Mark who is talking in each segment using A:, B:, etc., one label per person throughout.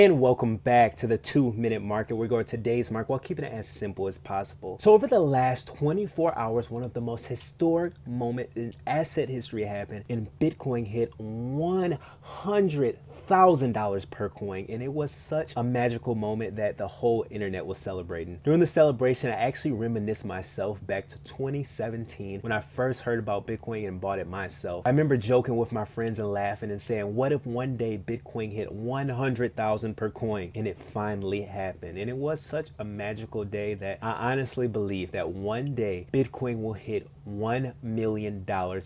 A: And welcome back to the 2-minute market. We're going to today's market while keeping it as simple as possible. So over the last 24 hours, one of the most historic moments in asset history happened, and Bitcoin hit $100,000 per coin. And it was such a magical moment that the whole internet was celebrating. During the celebration, I actually reminisced myself back to 2017 when I first heard about Bitcoin and bought it myself. I remember joking with my friends and laughing and saying, what if one day Bitcoin hit 100,000 per coin? And it finally happened. And it was such a magical day that I honestly believe that one day Bitcoin will hit $1 million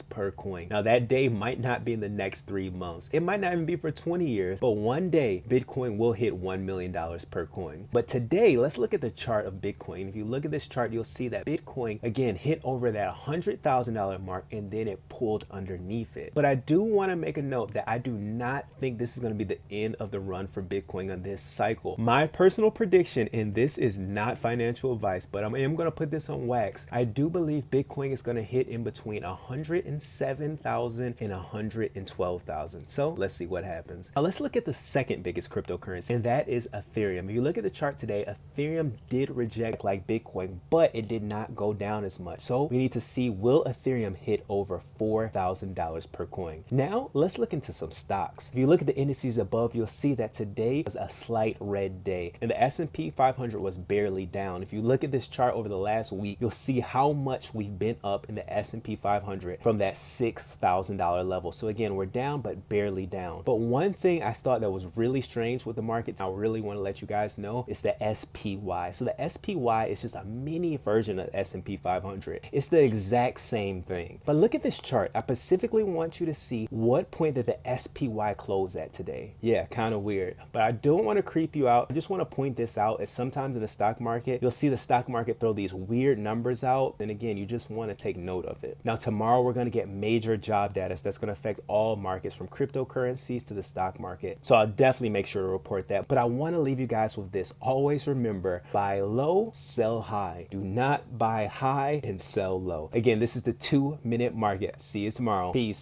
A: per coin. Now that day might not be in the next 3 months. It might not even be for 20 years, but one day Bitcoin will hit $1 million per coin. But today, let's look at the chart of Bitcoin. If you look at this chart, you'll see that Bitcoin again hit over that $100,000 mark and then it pulled underneath it. But I do want to make a note that I do not think this is going to be the end of the run for Bitcoin on this cycle. My personal prediction, and this is not financial advice, but I am going to put this on wax. I do believe Bitcoin is going to hit in between 107,000 and 112,000. So let's see what happens. Now let's look at the second biggest cryptocurrency, and that is Ethereum. If you look at the chart today, Ethereum did reject like Bitcoin, but it did not go down as much. So we need to see, will Ethereum hit over $4,000 per coin? Now let's look into some stocks. If you look at the indices above, you'll see that today was a slight red day, and the S&P 500 was barely down. If you look at this chart over the last week, you'll see how much we've been up in the S&P 500 from that $6,000 level. So again, we're down, but barely down. But one thing I thought that was really strange with the markets, I really want to let you guys know, is the SPY. So the SPY is just a mini version of S&P 500. It's the exact same thing. But look at this chart. I specifically want you to see what point did the SPY close at today. Yeah, kind of weird, but I don't want to creep you out. I just want to point this out, as sometimes in the stock market, you'll see the stock market throw these weird numbers out. And again, you just want to take note of it. Now, tomorrow we're going to get major job data that's going to affect all markets from cryptocurrencies to the stock market. So I'll definitely make sure to report that. But I want to leave you guys with this. Always remember, buy low, sell high. Do not buy high and sell low. Again, this is the 2-minute market. See you tomorrow. Peace.